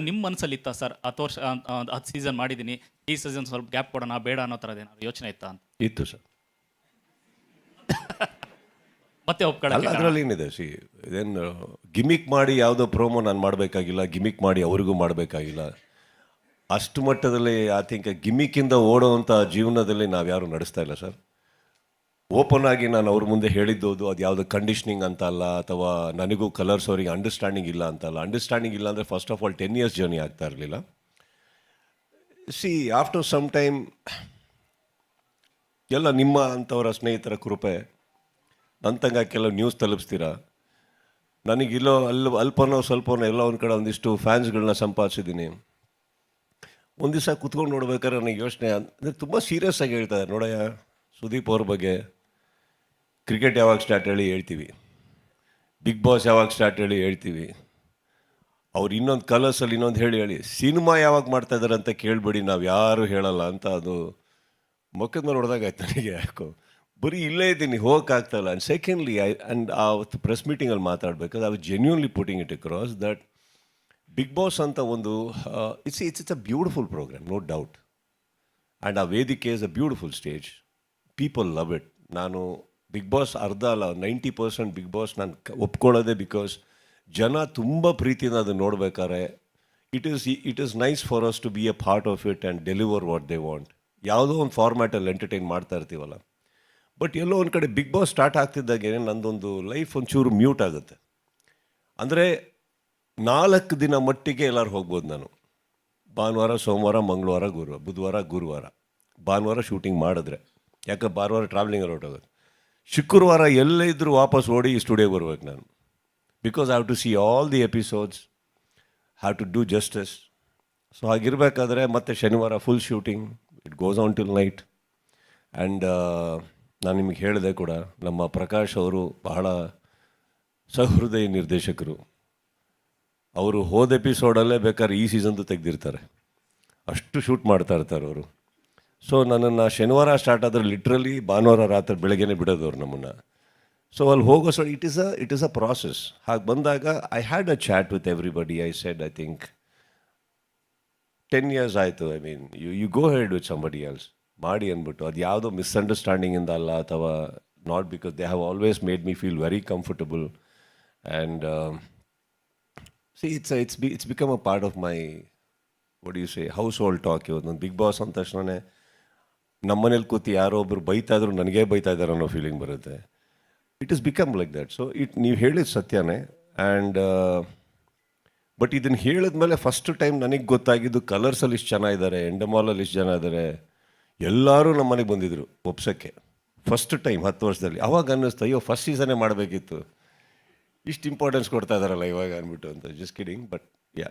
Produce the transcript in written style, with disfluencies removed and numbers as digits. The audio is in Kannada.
ನಿಮ್ಮ ಮನಸ್ಸಲ್ಲಿ ಇತ್ತಾ ಸರ್ 10 ವರ್ಷ 10 ಸೀಸನ್ ಮಾಡಿದ್ದೀನಿ, ಈ ಸೀಸನ್ ಸ್ವಲ್ಪ ಗ್ಯಾಪ್ ಕೊಡೋಣ ಬೇಡ ಅನ್ನೋ ಥರದ್ದೇನಾದ್ರು ಯೋಚನೆ ಇತ್ತಾ ಅಂತ? ಇತ್ತು ಸರ್. ಮತ್ತೆ ಅಲ್ಲ, ಒಪ್ಕೊಳ್ಳೋಕೆ ಅದರಲ್ಲಿ ಏನಿದೆ, ಇದೇನು ಗಿಮಿಕ್ ಮಾಡಿ ಯಾವುದೋ ಪ್ರೋಮೋ ನಾನು ಮಾಡಬೇಕಾಗಿಲ್ಲ, ಗಿಮಿಕ್ ಮಾಡಿ ಅವ್ರಿಗೂ ಮಾಡಬೇಕಾಗಿಲ್ಲ. ಅಷ್ಟು ಮಟ್ಟದಲ್ಲಿ ಐ ಥಿಂಕ್ ಗಿಮಿಕ್ಕಿಂದ ಓಡೋವಂಥ ಜೀವನದಲ್ಲಿ ನಾವು ಯಾರು ನಡೆಸ್ತಾ ಇಲ್ಲ ಸರ್. ಓಪನ್ ಆಗಿ ನಾನು ಅವ್ರ ಮುಂದೆ ಹೇಳಿದ್ದೋದು ಅದು ಯಾವುದೋ ಕಂಡೀಷ್ನಿಂಗ್ ಅಂತ ಅಲ್ಲ, ಅಥವಾ ನನಗೂ ಕಲರ್ಸ್ ಅವರಿಗೆ ಅಂಡರ್ಸ್ಟ್ಯಾಂಡಿಂಗ್ ಇಲ್ಲ ಅಂತಲ್ಲ. ಅಂಡರ್ಸ್ಟ್ಯಾಂಡಿಂಗ್ ಇಲ್ಲ ಅಂದರೆ first of all 10 years journey ಆಗ್ತಾ ಇರಲಿಲ್ಲ. ಆಫ್ಟರ್ ಸಮ್ ಟೈಮ್ ಎಲ್ಲ ನಿಮ್ಮ ಅಂಥವರ ಸ್ನೇಹಿತರ ಕೃಪೆ, ನನ್ನ ತಂಗ ಕೆಲವು ನ್ಯೂಸ್ ತಲುಪಿಸ್ತೀರಾ. ನನಗಿಲ್ಲೋ ಅಲ್ಪನೋ ಸ್ವಲ್ಪನೋ ಎಲ್ಲ ಒಂದು ಕಡೆ ಒಂದಿಷ್ಟು ಫ್ಯಾನ್ಸ್ಗಳನ್ನ ಸಂಪಾದಿಸಿದ್ದೀನಿ. ಒಂದು ದಿವಸ ಕುತ್ಕೊಂಡು ನೋಡ್ಬೇಕಾದ್ರೆ ನನಗೆ ಯೋಚನೆ ಅಂದರೆ ತುಂಬ ಸೀರಿಯಸ್ ಆಗಿ ಹೇಳ್ತಾರೆ, ನೋಡಯ್ಯ ಸುದೀಪ್ ಅವ್ರ ಬಗ್ಗೆ ಕ್ರಿಕೆಟ್ ಯಾವಾಗ ಸ್ಟಾರ್ಟ್ ಹೇಳಿ ಹೇಳ್ತೀವಿ, ಬಿಗ್ ಬಾಸ್ ಯಾವಾಗ ಸ್ಟಾರ್ಟ್ ಹೇಳಿ ಹೇಳ್ತೀವಿ, ಅವ್ರು ಇನ್ನೊಂದು ಕಲರ್ಸಲ್ಲಿ ಇನ್ನೊಂದು ಹೇಳಿ ಸಿನಿಮಾ ಯಾವಾಗ ಮಾಡ್ತಾಯಿದ್ದಾರೆ ಅಂತ ಕೇಳಬೇಡಿ, ನಾವು ಯಾರು ಹೇಳಲ್ಲ ಅಂತ. ಅದು ಮೊಕ್ಕದ ಮೇಲೆ ಹೊಡೆದಾಗ ಆಯ್ತು ನನಗೆ. ಯಾಕೋ ಬರೀ ಇಲ್ಲೇ ಇದ್ದೀನಿ, ಹೋಗೋಕ್ಕಾಗ್ತಾಯಿಲ್ಲ. ಆ್ಯಂಡ್ ಸೆಕೆಂಡ್ಲಿ ಆ್ಯಂಡ್ ಆ ಪ್ರೆಸ್ ಮೀಟಿಂಗಲ್ಲಿ ಮಾತಾಡಬೇಕಾದ್ರೆ I was genuinely putting it across that Bigg Boss ಅಂತ ಒಂದು it's a beautiful programme, no doubt. And ಆ ವೇದಿಕೆ is a beautiful stage, people love it. ನಾನು ಬಿಗ್ ಬಾಸ್ ಅರ್ಧ ಅಲ್ಲ 90% ಬಿಗ್ ಬಾಸ್ ನಾನು ಒಪ್ಕೊಳ್ಳೋದೆ ಬಿಕಾಸ್ ಜನ ತುಂಬ ಪ್ರೀತಿಯಿಂದ ಅದನ್ನು ನೋಡ್ಬೇಕಾದ್ರೆ it is nice for us to be a part of it and deliver what they want. ಯಾವುದೋ ಒಂದು ಫಾರ್ಮ್ಯಾಟಲ್ಲಿ ಎಂಟರ್ಟೈನ್ ಮಾಡ್ತಾ ಇರ್ತೀವಲ್ಲ. ಬಟ್ ಎಲ್ಲೋ ಒಂದು ಕಡೆ ಬಿಗ್ ಬಾಸ್ ಸ್ಟಾರ್ಟ್ ಆಗ್ತಿದ್ದಾಗೆ ನಂದೊಂದು ಲೈಫ್ ಒಂಚೂರು ಮ್ಯೂಟ್ ಆಗುತ್ತೆ. ಅಂದರೆ 4 ದಿನ ಮಟ್ಟಿಗೆ ಎಲ್ಲರೂ ಹೋಗ್ಬೋದು ನಾನು. ಭಾನುವಾರ, ಸೋಮವಾರ, ಮಂಗಳವಾರ, ಬುಧವಾರ, ಗುರುವಾರ. ಭಾನುವಾರ ಶೂಟಿಂಗ್ ಮಾಡಿದ್ರೆ, ಯಾಕೆ ಭಾನುವಾರ ಟ್ರಾವೆಲಿಂಗ್ ಹೊರಟೋಗೋದು. ಶುಕ್ರವಾರ ಎಲ್ಲೇ ಇದ್ದರೂ ವಾಪಸ್ ಓಡಿ ಸ್ಟುಡಿಯೋಗೆ ಬರ್ಬೇಕು ನಾನು. Because I have to see all the episodes, have to do justice. So ಹಾಗಿರಬೇಕಾದ್ರೆ ಮತ್ತೆ ಶನಿವಾರ full shooting, it goes on till night. And ನಾನು ನಿಮಗೆ ಹೇಳಿದೆ ಕೂಡ, ನಮ್ಮ ಪ್ರಕಾಶ್ ಅವರು ಬಹಳ ಸಹೃದಯ ನಿರ್ದೇಶಕರು. ಅವರು ಹೋದ ಎಪಿಸೋಡಲ್ಲೇ ಬೇಕಾದ್ರೆ ಈ ಸೀಸನ್ದು ತೆಗೆದಿರ್ತಾರೆ, ಅಷ್ಟು ಶೂಟ್ ಮಾಡ್ತಾ ಇರ್ತಾರೆ ಅವರು. ಸೊ ನನ್ನನ್ನು ಶನಿವಾರ ಸ್ಟಾರ್ಟ್ ಆದರೆ ಲಿಟ್ರಲಿ ಭಾನುವಾರ ರಾತ್ರಿ ಬೆಳಗ್ಗೆನೇ ಬಿಡೋದು ಅವ್ರು ನಮ್ಮನ್ನು. ಸೊ ಅಲ್ಲಿ ಹೋಗೋ ಇಟ್ ಈಸ್ ಅ ಪ್ರಾಸೆಸ್. ಹಾಗೆ ಬಂದಾಗ I had a chat with everybody. I said I think 10 years ಆಯಿತು, I mean you go ahead with somebody else ಮಾಡಿ ಅಂದ್ಬಿಟ್ಟು. ಅದು ಯಾವುದೋ ಮಿಸ್ಅಂಡರ್ಸ್ಟ್ಯಾಂಡಿಂಗಿಂದ ಅಲ್ಲ, ಅಥವಾ not because they have always made me feel very comfortable. And it's become a part of my, what do you say, household talk. ಇವತ್ತು ನಾನು ಬಿಗ್ ಬಾಸ್ ಅಂದ ತಕ್ಷಣವೇ ನಮ್ಮನೇಲಿ ಕೂತು ಯಾರೋ ಒಬ್ಬರು ಬೈತಾ ಇದ್ರು ನನಗೇ ಬೈತಾ ಇದ್ದಾರೆ ಅನ್ನೋ ಫೀಲಿಂಗ್ ಬರುತ್ತೆ. It is become like that. So ನೀವು ಹೇಳಿದ ಸತ್ಯನೇ. ಆ್ಯಂಡ್ ಬಟ್ ಇದನ್ನು ಹೇಳಿದ್ಮೇಲೆ ಫಸ್ಟ್ ಟೈಮ್ ನನಗೆ ಗೊತ್ತಾಗಿದ್ದು ಕಲರ್ಸಲ್ಲಿ ಇಷ್ಟು ಜನ ಇದ್ದಾರೆ, ಎಂಡಮಾಲಲ್ಲಿ ಇಷ್ಟು ಜನ ಇದ್ದಾರೆ, ಎಲ್ಲರೂ ನಮ್ಮ ಮನೆಗೆ ಬಂದಿದ್ದರು ಒಪ್ಸೋಕ್ಕೆ ಫಸ್ಟ್ ಟೈಮ್ 10 ವರ್ಷದಲ್ಲಿ. ಅವಾಗ ಅನ್ನಿಸ್ತು, ಅಯ್ಯೋ ಫಸ್ಟ್ ಸೀಸನ್ನೇ ಮಾಡಬೇಕಿತ್ತು, ಇಷ್ಟು ಇಂಪಾರ್ಟೆನ್ಸ್ ಕೊಡ್ತಾ ಇದ್ದಾರಲ್ಲ ಇವಾಗ ಅಂದ್ಬಿಟ್ಟು ಅಂತ. Just kidding, but yeah.